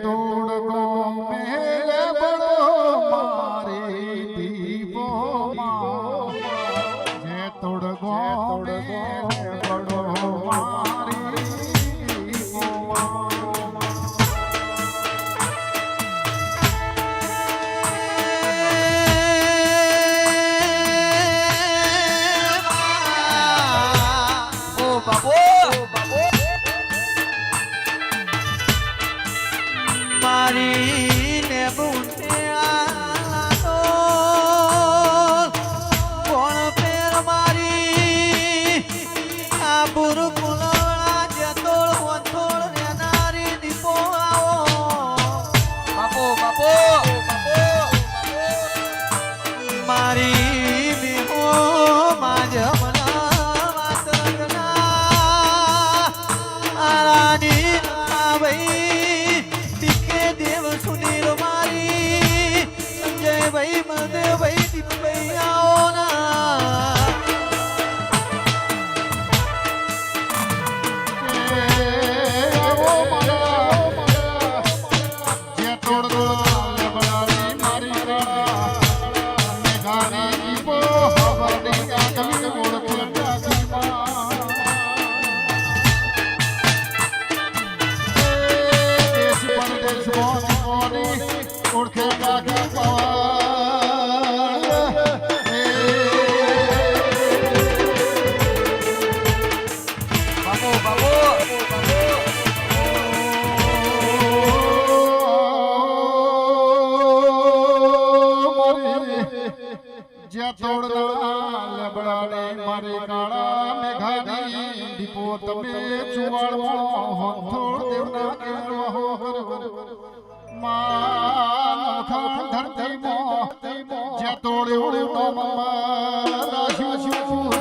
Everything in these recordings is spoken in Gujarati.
તોડગો મેરે બડો મારે દીવો જે તોડગો મેરે બડો મારે દીવો મારે કાળા મેઘાની દીપો તમે ચુવાળો હોંથોળ દેવના કેળવા હો માં નખા ધરતી મો જે તોડ્યો નો મમ્મા રાશિયું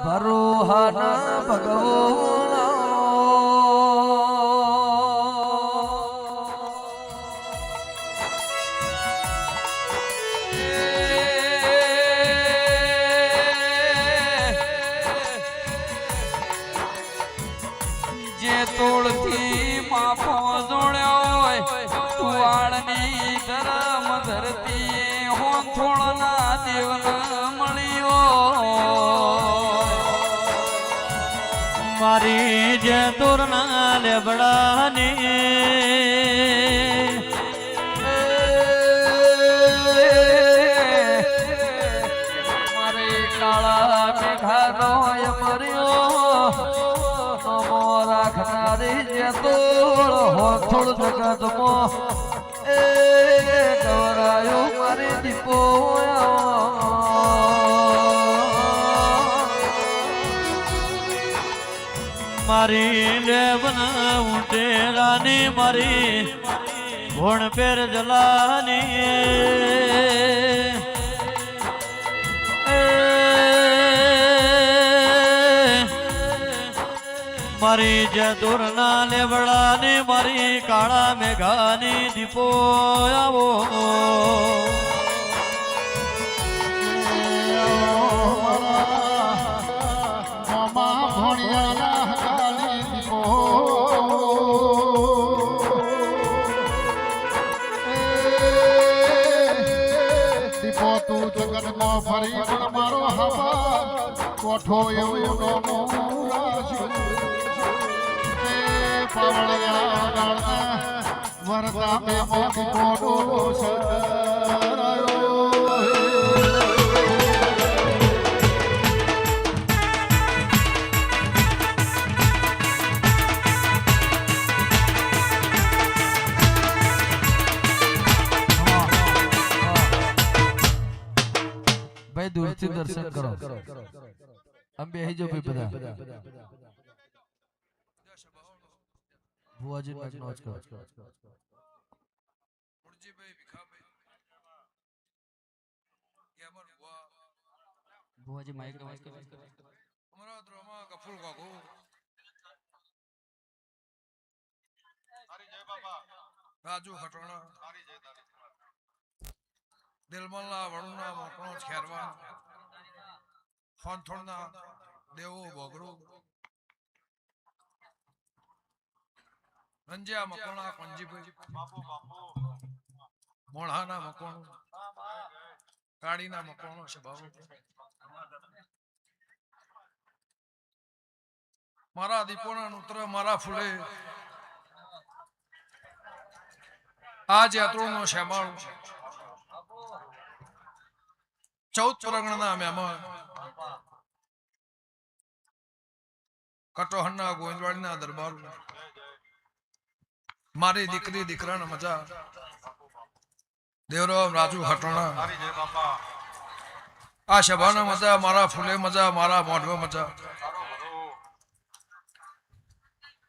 ભરોહાના ભગવાન જે તોડથી માફો જોડ્યો હોય તુવાળની ધરમ ધરતી હોંથોળના દેવન મળ્યો મારી જે દોરના લેબડાની મારે કાળા મેઘાનો મર્યો નમો રાખનારી જે તોળ હોથોળ જગતમાં એ ગવરાયો મારી દીપો મારી લેવના ઉટેરાની મારી ભોણ પેર જલાની મારી જે દૂરના લેવડાની મારી કાળા મેઘાની દીપો આવો તું જગતમાં ફરી પણ મારો હવા કોઠો એવો પાવળિયા ગાળના વરતા બે મોતી કોટો સરાયો ભાઈ દૂરથી દર્શન કરો આમ બેહી જો ભાઈ બધા ભુવાજી મેં નોચ કરો ભુવાજી માઈક નોચ કરો અમારા દ્રોમાં કફુલ કાકો હરી જય બાબા રાજુ ખટોણા હરી જય તારી દિલમલના વણના મોટો મોનથોડના દેવો ભોગરો રંજ્યા મકોણા કંજીભાઈ મોણાના મકોણો કાળીના મકોણો છે બાબુ મારા દીપોના નૂત્ર મારા ફૂલે આ જાત્રોનો શ્યામાળ 14 પરગણાના મહેમાન કટોહરના ગોવિંદવાડીના દરબાર મારી દીકરી દીકરાના મજા દેવરામ રાજુ હટોણા આ સભાના મજા મારા ફૂલે મજા મારા મોઢવા મજા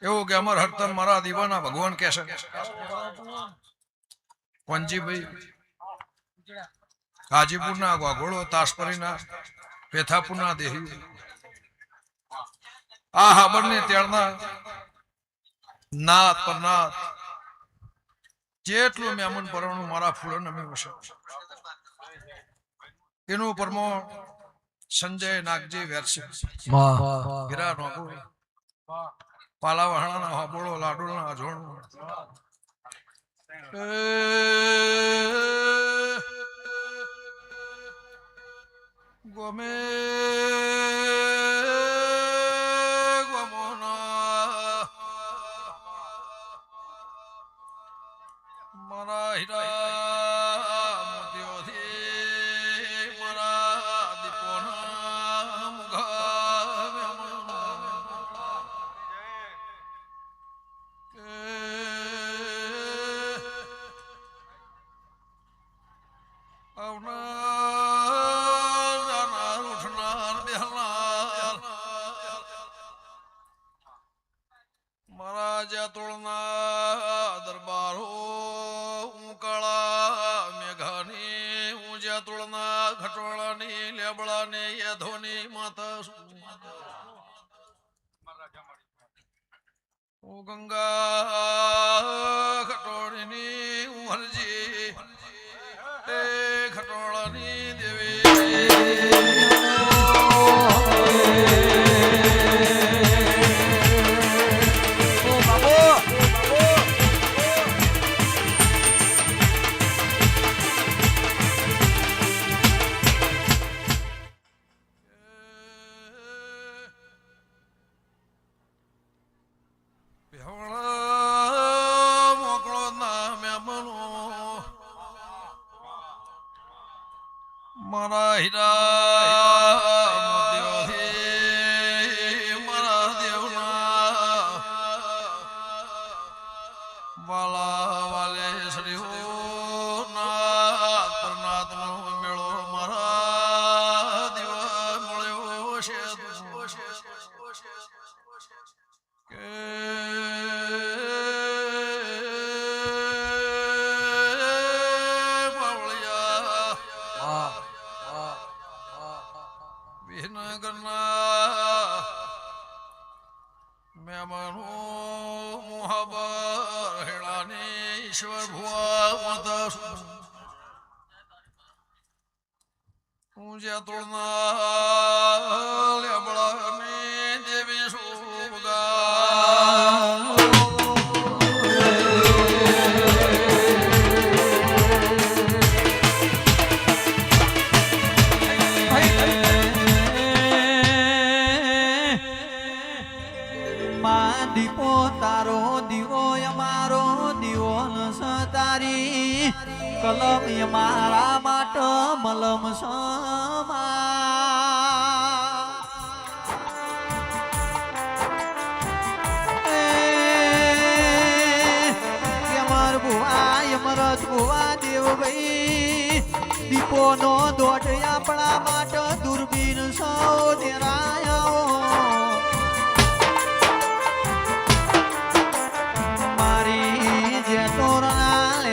એવું કે અમર હરતન મારા દીવાના ભગવાન કહેશે કોંજીભાઈ હાજીપુરના વાઘોડો તાસપરીના પેથાપુરના દેહી આ હાબરની તેડના નાથ પરનાથ જેટલું મેમન પરવાનું મારા ફૂલન અમે વસે એનું પરમો સંજય નાગજી વેરસી ગિરા નોકુ પાલા વહાણાના હાબોળો લાડુના અજોણો ગમે ગમોના મારા હીરા મોતીઓથી મારા દીપોના તોળના દરબારો ઉકાળા મેઘાની ઊંઝા તોળના ઘટોળાની લેબડાની યધોની માતા હું ગંગા ખટોળીની ઉહરજી એ ખટોળાની દેવી મારા હીરા મોતીઓથી મારા દેવના વાલા વાલે શ્રીઓ નાથ પરનાથનો મેળો મારા દેવા મળ્યો છે કે વિનગરના મહેમાનો મોહબર હેળાની ઈશ્વર ભુવા માતા ઊંઝા તોળના લેબડાની દેવી સુગા દીપો તારો દીવો અમારો દીવો તારી કલમ અમારા માટે મલમ સમા યમર ભુવા યમરજ ભુવા દેવ ભાઈ દીપો નો દોટ આપણા માટે દુર્બીન સૌ દેરાયો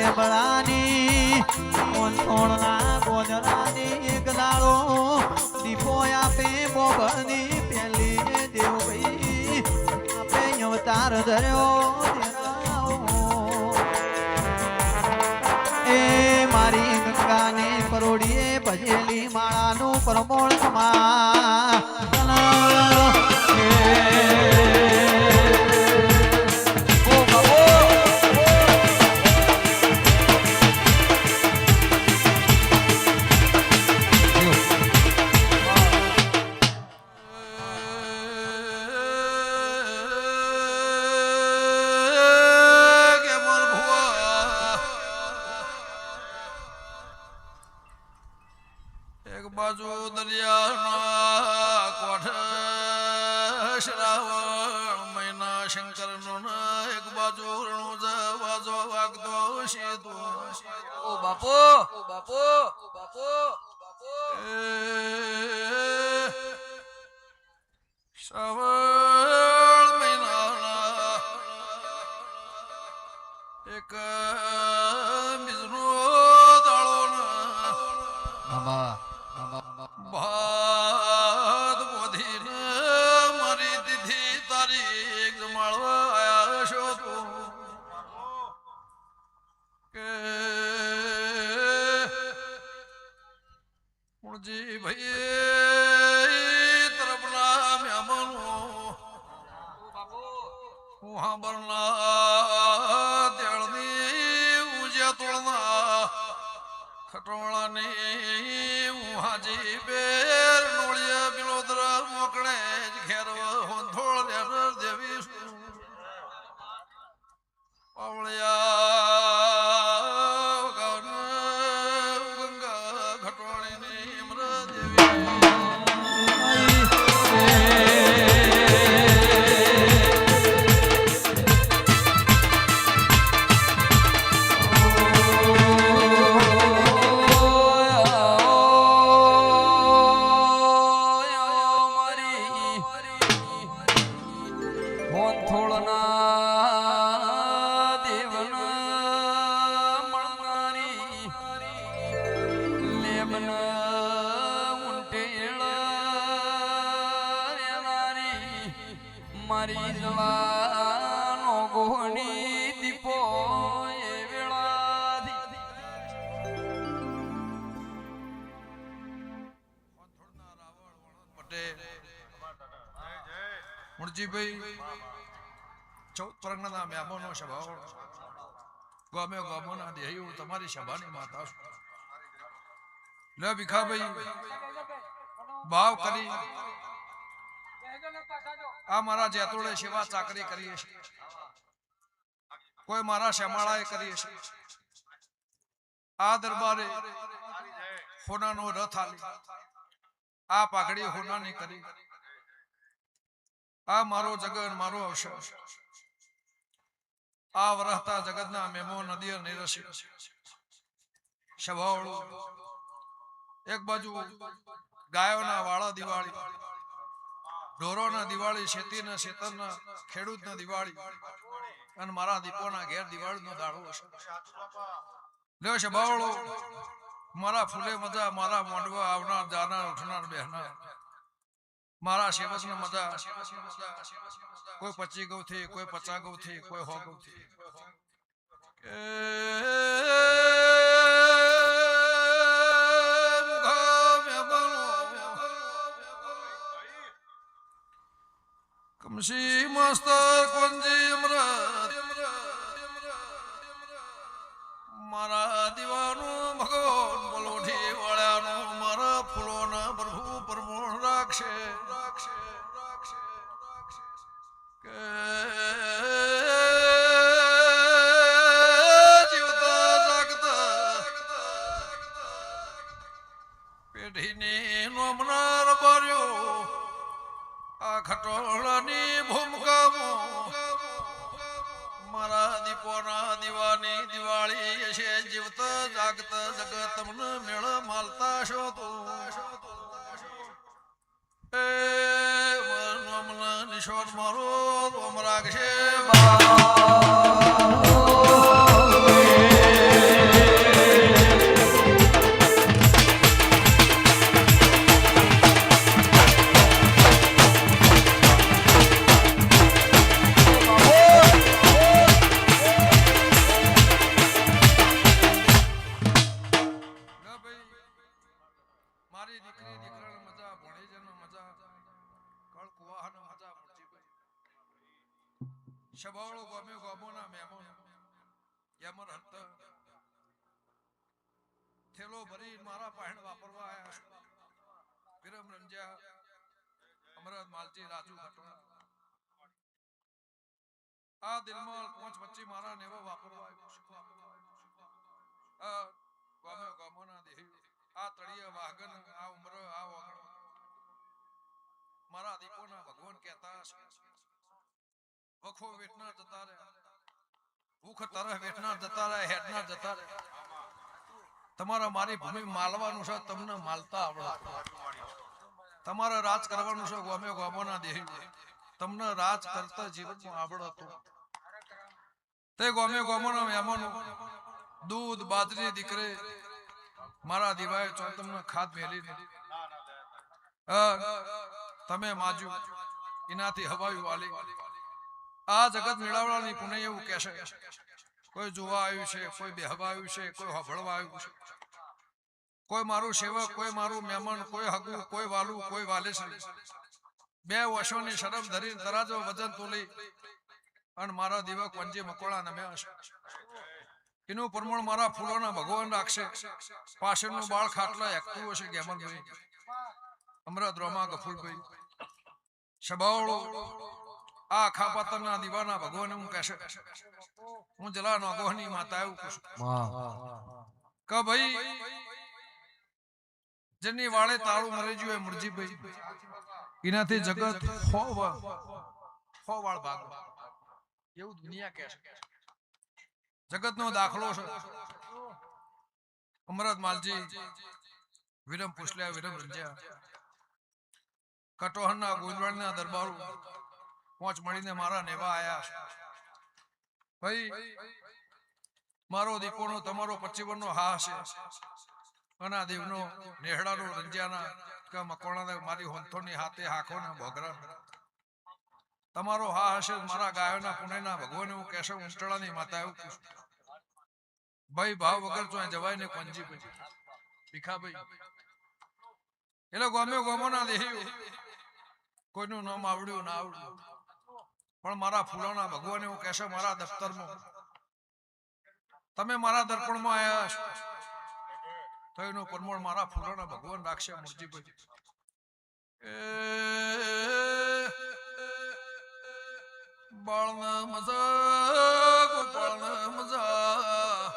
લેબડાની મોનથોડના ગોજરાની એક દાડો દીપો આપે બોબરની પેલી દેવભાઈ આપે અવતાર ધર્યો એ મારી ગંગાની પરોડીએ ભજેલી માળાનું પરમોણ સમા બાજુ દરિયાના કોઠે શ્રાવણ મહિના શંકરનો ને એક બાજુ રણુજ વાજો વાગતો સીધો ઓ બાપો ઓ બાપો ઓ બાપો શ્રાવણ મહિનાના એક બીજનો દાળો બાબા ભાત બોધીને મારી દીધી તારી જમાડવા આયા છો તું કે મુળજી ભાઈ તરફના મહેમાનો હું સાંભળના તેળની ઊંઝે તોળના ખટોળાની હું હાજી બેર નોળિયા બિલોદર મોકળે જ ઘેર હોંધોળ લેર દેવી પાવળિયા ગંગા ખટોળીની ઇમ્ર દેવી મારી જવાનો ગોહણી દીપો એ વેળાથી મુરજીભાઈ 14 પરગણાના મહેમાનો સભાઓ ગામે ગામોના દેહયું તમારી સભાની માતા છું લે ભીખાભાઈ ભાવ કરી આ મારા જેતોડે સેવા ચાકરી કરીએ છે કોઈ મારા શ્યામાળાએ કરીએ છે આ દરબારે હોનાનો રથ આલી આ પાઘડી હોનાની કરી આ મારો જગન મારો અવસર આ વરહતા જગતના મેમો નદીઓ નિરસી સભાવાળું એક બાજુ ગાયોના વાળા દિવાળી ઢોરોના દિવાળી શેતીના શેતરના ખેડૂતના દિવાળી અને મારા દીપોના ઘેર દિવાળીનો દાડો હશે લ્યો સભાવાળો મારા ફૂલે મજા મારા મોંડવા આવનાર જાનાર ઉઠનાર બેહનાર મારા સેવકને મજા કોઈ 25 ગૌથી કોઈ 50 ગૌથી કોઈ 100 ગૌથી કમશી માસ્તર કોંજી અમૃત મારા દીવાનું ભગવાન બોલોઠી વાળાનું મારા ફૂલોના પ્રભુ પરમોણ રાખશે કે જીવતા જાગતા પેઢીની નોમનાર બાર્યો આ ખટોળાની ભૂમકામાં મારા દીપોના દીવાની દિવાળી છે જીવતા જાગતા જગત તમને મેળ માલતા છો તો નિશોર મારો રોમ રાખશે મારી દીકરી દીકરાને મજા ભણેજને મજા કળ કુવાહને મજા મુરજીભાઈ સભાવાળો ગમે ગમોના મહેમાન યમર હંત થેલો ભરી મારા પાહણ વાપરવા આયા વિરમ રંજા અમરત માલજી રાજુ ખટોણા આ દિલમાં 525 મારા નેવો વાપરવા આવ્યો ગમે ગમોના દેહી આ તળિયે વાગન આ ઉમર આ વગણ મારા દીપોના ભગવાન કહેતા હશે વખો વેઠનાર જતા રહે ભૂખ તરહ વેઠનાર જતા રહે હેઠનાર જતા રહે તમારા મારી ભૂમિ માલવાનું છે તમને માલતા આવડે તમારે રાજ કરવાનું છે ગોમે ગોમોના દેહ તમને રાજ કરતા જીવનમાં આવડતું તે ગોમે ગોમોના મહેમાનો દૂધ બાજરી દીકરે મારા દિવાય ચો તમને ખાદ મેલી તમે માજુ એનાથી હવાયું વાલી આ જગત મેળાવડાની પુણે એવું કહેશે કોઈ જોવા આવ્યું છે કોઈ બેહવા આવ્યું છે કોઈ હભળવા આવ્યું છે કોઈ મારું સેવક કોઈ મારું મહેમાન કોઈ હગું કોઈ વાલું કોઈ વાલેશ્રી બે વર્ષોની શરમ ધરી તરાજો વજન તોલી અને મારા દીવા કોંજે મકોડા નમ્યા હશે એનું પ્રમાણ મારા ફૂલોના ભગવાન રાખશે પાછળનું બાળ ખાટલા એકતું હશે ગેમલભાઈ અમરત રોમા ગફુરભાઈ સબાવળો આ ખાપાતરના દીવાના ભગવાન હું કહેશે હું જલા નોગોહની માતા એવું કહું કે ભાઈ જેની વાળે તાળું મરી ગયું મુરજીભાઈ એનાથી જગત હો વાળ ભાગ એવું દુનિયા કહેશે જગતનો દાખલો છે અમરત માલજી વિરમ પુછલ્યા વિરમ રંજ્યા કટોહરના ગોંદવાડના દરબારો પહોંચ મળીને મારા નેવા આયા ભાઈ મારો દીપોનો તમારો 25 નો હા હશે અના દેવનો નેહડાનો રંજ્યાના કે મકોણાના મારી હોંથોની હાથે હાખોના ભોગરા તમારો હા હશે મારા ગાયોના પુણેના ભગવાન એવું કહેશે ઉંટળાની માતા એવું પૂછ ભાઈ ભાવ વગર તો જવાય ને કોંજી ભાઈ ભીખાભાઈ એટલે ગોમે ગોમોના દેહી કોઈનું નામ આવડ્યું ના આવડ્યું પણ મારા ફૂલોના ભગવાન એવું કહેશે મારા દફતરમાં તમે મારા દર્પણમાં આવ્યા છો તો એનું પ્રમાણ મારા ફૂલોના ભગવાન રાખશે મુરજીભાઈ બાળના મજા ગોપાળના મજા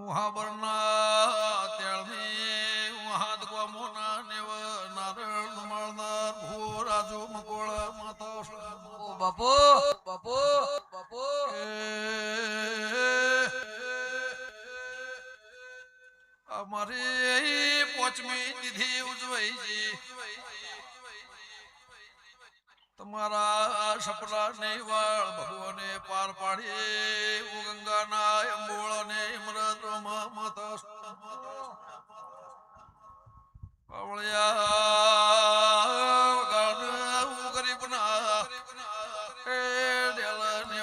ઉહા બરના તેળની ઉહાદ ગોમોના નેવ નારણ માળનાર ભૂ રાજુ મકોળા માતા ઓ બાપો બાપો બાપો અમારી પોચમી તિથિ ઉજવાઈ તમારા સપના ને વાળ ભગવાને પાર પાડી ગંગાના અંબોળ ને ઇમરત માતા પાવળિયા ગાન ગરીબના એ દેલને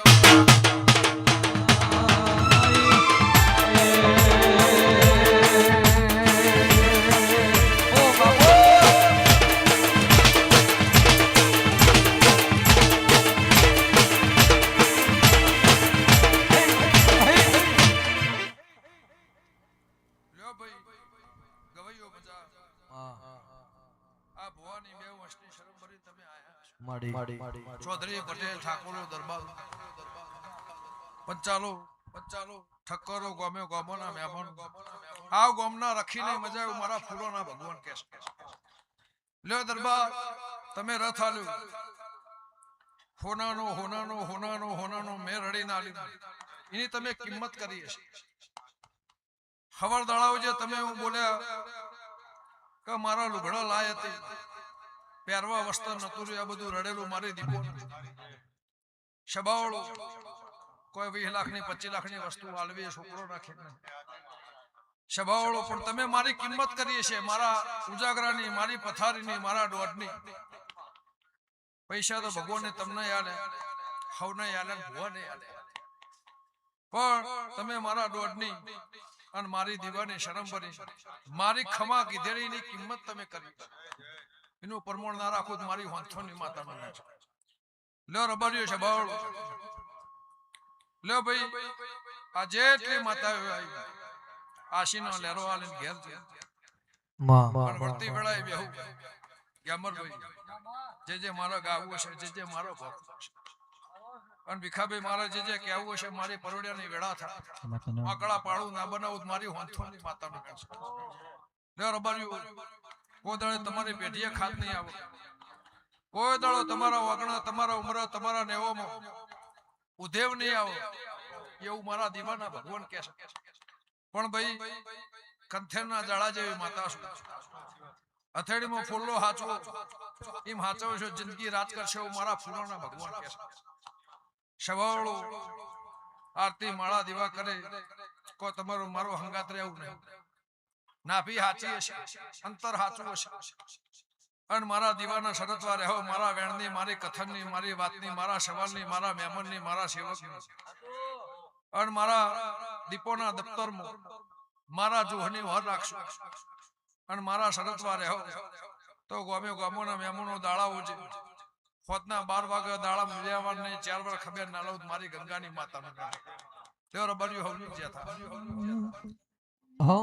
ચૌધરી પટેલ ઠાકોરો દરબાર પંચાલો ઠક્કરો ગોમે ગોમોના મહેમાન આવ ગોમના રખીને મજા આવ્યું મારા ફૂલોના ભગવાન કહેશે લ્યો દરબાર તમે રથ આલ્યો હોનાનો મેં રડી ના લીધો એની તમે કિંમત કરી હશે ખબર દળાવ જે તમે હું બોલ્યા કે મારા લુગડા લાય હતી પહેરવા વસ્ત્ર નતું આ બધું રડેલું મારી દીપો શબાવળો કોઈ 20 લાખની 25 લાખની વસ્તુ આલવી છોકરો રાખે શબાવળો પણ તમે મારી કિંમત કરી છે મારા ઉજાગરાની મારી પથારીની મારા દોડની પૈસા તો ભગવાને તમને યાદ હવને યાદ ભગવાને યાદ પણ તમે મારા દોડની અને મારી દીવાની શરમ ભરી મારી ખમા કીધેલીની કિંમત તમે કરી એનું પ્રમાણ ના રાખું મારી હોંથોની માતા મને છે લ્યો રબારીઓ છે બાવળો લ્યો ભાઈ આ જેટલી માતા આવી આશીનો લેરો આલીને ઘેર છે પણ વર્તી વેળાએ બેહું ગ્યામરભાઈ જે મારા ગાવું છે જે મારો ભક્ત છે અને ભીખાભાઈ મારે જે કહેવું હશે મારી પરોડિયાની વેળા થાય આકડા પાડું ના બનાવું તો મારી હોંથોની માતાનું કહે લે રબાર્યું કોઈ દાડે તમારી પેઢીએ ખાત નહીં આવે કોઈ દાડો તમારા વાગણા તમારા ઉમરા તમારા નેવોમાં ઉધેવ નહીં આવો એવું મારા દીવાના ભગવાન કહે છે પણ ભાઈ કંથેરના જાળા જેવી માતા છું અથેડીમાં ફૂલો હાચવો એમ હાચવો છો જિંદગી રાજ કરશે એવું મારા ફૂલોના ભગવાન કહે છે સવાળો આરતી માળા દીવા કરે કોઈ તમારું મારો હંગાત રહેવું નહીં નાભી હાચી હશે અંતર હાચવું હશે અને મારા દીવાના શરતવા રહો મારા વેણની મારી કથનની મારી વાતની મારા સવાલની મારા મહેમાનની મારા સેવકની અને મારા દીપોના દફતરમાં મારા જોહની વર રાખશો અને મારા શરતવા રહો તો ગામે ગામોના મહેમાનો દાડા ઉજે ફોતના 12 વાગે દાડા મિલ્યાવાર નહીં 4 વાર ખબર ના લઉં મારી ગંગાની માતાનું તેઓ રબાર્યું હવની જ્યાં હો